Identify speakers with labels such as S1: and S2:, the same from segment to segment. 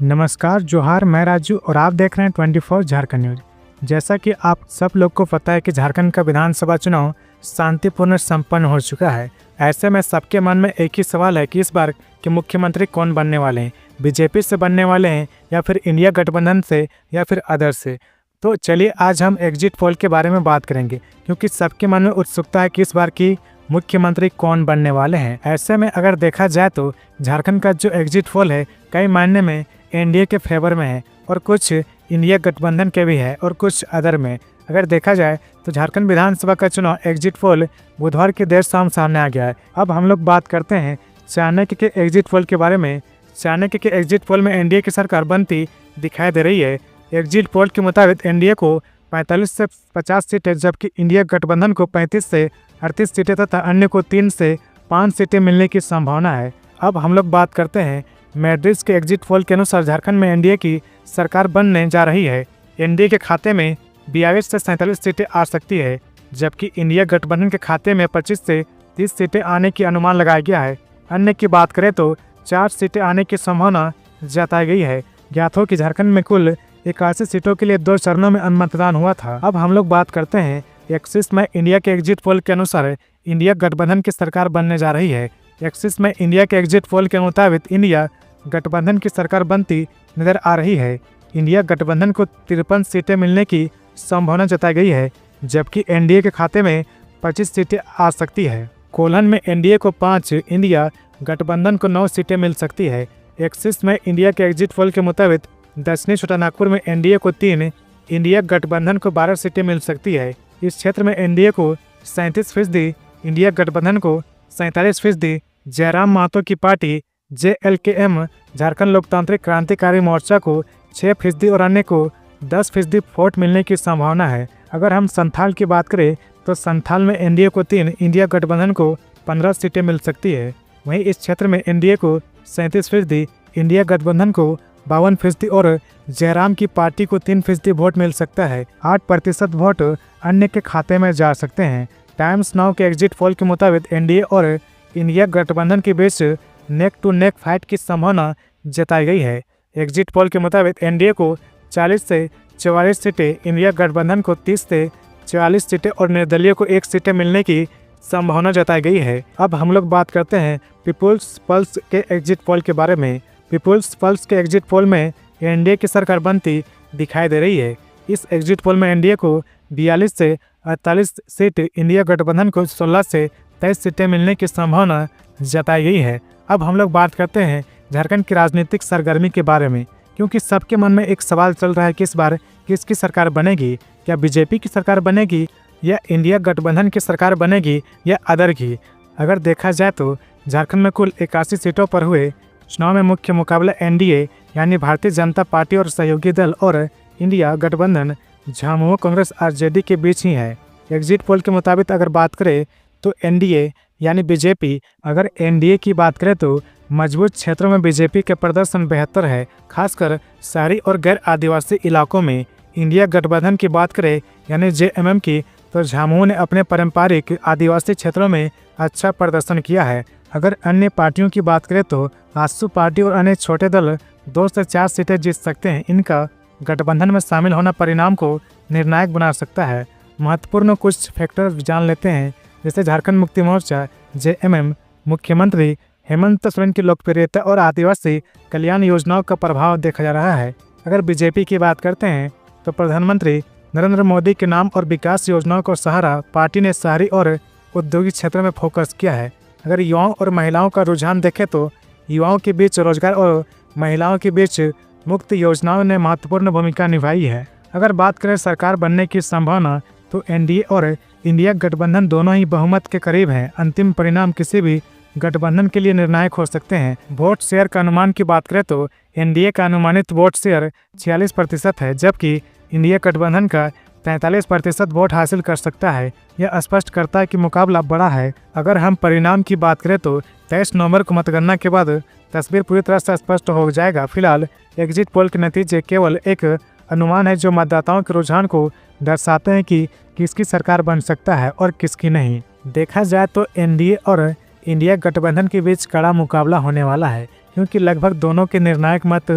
S1: नमस्कार, जोहार। मैं राजू और आप देख रहे हैं 24 झारखंड न्यूज। जैसा कि आप सब लोग को पता है कि झारखंड का विधानसभा चुनाव शांतिपूर्ण संपन्न हो चुका है। ऐसे में सबके मन में एक ही सवाल है कि इस बार के मुख्यमंत्री कौन बनने वाले हैं, बीजेपी से बनने वाले हैं या फिर इंडिया गठबंधन से या फिर अदर से। तो चलिए आज हम एग्जिट पोल के बारे में बात करेंगे, क्योंकि सबके मन में उत्सुकता है कि इस बार की मुख्यमंत्री कौन बनने वाले हैं। ऐसे में अगर देखा जाए तो झारखंड का जो एग्जिट पोल है कई मायने में एनडीए के फेवर में है और कुछ इंडिया गठबंधन के भी है और कुछ अदर में। अगर देखा जाए तो झारखंड विधानसभा का चुनाव एग्जिट पोल बुधवार की देर शाम सामने आ गया है। अब हम लोग बात करते हैं चाणक्य के एग्जिट पोल के बारे में। चाणक्य के एग्जिट पोल में एनडीए की सरकार बनती दिखाई दे रही है। एग्जिट पोल के मुताबिक एनडीए को 45 से 50 सीटें, जबकि इंडिया गठबंधन को 35 से 38 सीटें तथा अन्य को 3 से 5 सीटें मिलने की संभावना है। अब हम लोग बात करते हैं मैड्रिस के एग्जिट पोल के अनुसार झारखंड में एनडीए की सरकार बनने जा रही है। एनडीए के खाते में 42 से 47 सीटें आ सकती है, जबकि इंडिया गठबंधन के खाते में 25 से 30 सीटें आने की अनुमान लगाया गया है। अन्य की बात करें तो 4 सीटें आने की संभावना जताई गई है। ज्ञात हो कि झारखंड में कुल 81 सीटों के लिए 2 चरणों में मतदान हुआ था। अब हम लोग बात करते हैं एक्सिस में इंडिया के एग्जिट पोल के अनुसार इंडिया गठबंधन की सरकार बनने जा रही है। एक्सिस में इंडिया के एग्जिट पोल के मुताबिक इंडिया गठबंधन की सरकार बनती नजर आ रही है। इंडिया गठबंधन को 53 सीटें मिलने की संभावना जताई गई है, जबकि एनडीए के खाते में 25 सीटें आ सकती है। कोल्हन में एनडीए को 5, इंडिया गठबंधन को 9 सीटें मिल सकती है। एक्सिस में इंडिया के एग्जिट पोल के मुताबिक दक्षिणी छोटानागपुर में एनडीए को 3, इंडिया गठबंधन को 12 सीटें मिल सकती है। इस क्षेत्र में एनडीए को 37%, इंडिया गठबंधन को 47%, जयराम महतो की पार्टी JLKM झारखंड लोकतांत्रिक क्रांतिकारी मोर्चा को 6% और अन्य को 10% वोट मिलने की संभावना है। अगर हम संथाल की बात करें तो संथाल में एनडीए को 3, इंडिया गठबंधन को 15 सीटें मिल सकती है। वहीं इस क्षेत्र में एनडीए को 37%, इंडिया गठबंधन को 52% और जयराम की पार्टी को 3% वोट मिल सकता है। 8% वोट अन्य के खाते में जा सकते हैं। टाइम्स नाउ के एग्जिट पोल के मुताबिक एनडीए और इंडिया गठबंधन के बीच नेक टू नेक फाइट की संभावना जताई गई है। एग्जिट पोल के मुताबिक एनडीए को 40 से 44 सीटें, इंडिया गठबंधन को 30 से 44 सीटें और निर्दलीय को 1 सीटें मिलने की संभावना जताई गई है। अब हम लोग बात करते हैं पीपुल्स पल्स के एग्जिट पोल के बारे में। पीपुल्स पल्स के एग्जिट पोल में एनडीए की सरकार बनती दिखाई दे रही है। इस एग्जिट पोल में एनडीए को 42 से 48 सीट, इंडिया गठबंधन को 16 से 23 सीटें मिलने की संभावना जताई गई है। अब हम लोग बात करते हैं झारखंड की राजनीतिक सरगर्मी के बारे में, क्योंकि सबके मन में एक सवाल चल रहा है कि इस बार किसकी सरकार बनेगी। क्या बीजेपी की सरकार बनेगी या इंडिया गठबंधन की सरकार बनेगी या अदर की। अगर देखा जाए तो झारखंड में कुल 81 सीटों पर हुए चुनाव में मुख्य मुकाबला एनडीए यानी भारतीय जनता पार्टी और सहयोगी दल और इंडिया गठबंधन झामुमो कांग्रेस आरजेडी के बीच ही है। एग्जिट पोल के मुताबिक अगर बात करें तो एनडीए यानी बीजेपी, अगर एनडीए की बात करें तो मजबूत क्षेत्रों में बीजेपी के प्रदर्शन बेहतर है, खासकर शहरी और गैर आदिवासी इलाकों में। इंडिया गठबंधन की बात करें यानी जेएमएम की, तो झामुमो ने अपने पारंपरिक आदिवासी क्षेत्रों में अच्छा प्रदर्शन किया है। अगर अन्य पार्टियों की बात करें तो आसू पार्टी और अन्य छोटे दल 2 से 4 सीटें जीत सकते हैं। इनका गठबंधन में शामिल होना परिणाम को निर्णायक बना सकता है। महत्वपूर्ण कुछ फैक्टर जान लेते हैं, जैसे झारखंड मुक्ति मोर्चा जेएमएम, मुख्यमंत्री हेमंत सोरेन की लोकप्रियता और आदिवासी कल्याण योजनाओं का प्रभाव देखा जा रहा है। अगर बीजेपी की बात करते हैं तो प्रधानमंत्री नरेंद्र मोदी के नाम और विकास योजनाओं को सहारा पार्टी ने शहरी और औद्योगिक क्षेत्रों में फोकस किया है। अगर युवाओं और महिलाओं का रुझान देखें तो युवाओं के बीच रोजगार और महिलाओं के बीच मुक्त योजनाओं ने महत्वपूर्ण भूमिका निभाई है। अगर बात करें सरकार बनने की संभावना तो एनडीए और इंडिया गठबंधन दोनों ही बहुमत के करीब हैं। अंतिम परिणाम किसी भी गठबंधन के लिए निर्णायक हो सकते हैं। वोट शेयर का अनुमान की बात करें तो एनडीए का अनुमानित वोट शेयर 46% है, जबकि इंडिया गठबंधन का 43% वोट हासिल कर सकता है। यह स्पष्ट करता है कि मुकाबला बड़ा है। अगर हम परिणाम की बात करें तो 23 नवंबर को मतगणना के बाद तस्वीर पूरी तरह से स्पष्ट हो जाएगा। फिलहाल एग्जिट पोल के नतीजे केवल एक अनुमान है जो मतदाताओं के रुझान को दर्शाते हैं कि किसकी सरकार बन सकता है और किसकी नहीं। देखा जाए तो एनडीए और इंडिया गठबंधन के बीच कड़ा मुकाबला होने वाला है, क्योंकि लगभग दोनों के निर्णायक मत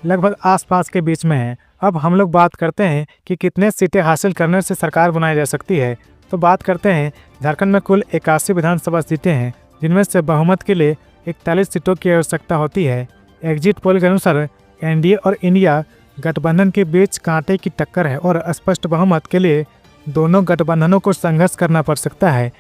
S1: लगभग आसपास के बीच में है। अब हम लोग बात करते हैं कि कितने सीटें हासिल करने से सरकार बनाई जा सकती है। तो बात करते हैं, झारखंड में कुल 81 विधानसभा सीटें हैं, जिनमें से बहुमत के लिए 41 सीटों की आवश्यकता होती है। एग्जिट पोल के अनुसार एनडीए और इंडिया गठबंधन के बीच कांटे की टक्कर है और स्पष्ट बहुमत के लिए दोनों गठबंधनों को संघर्ष करना पड़ सकता है।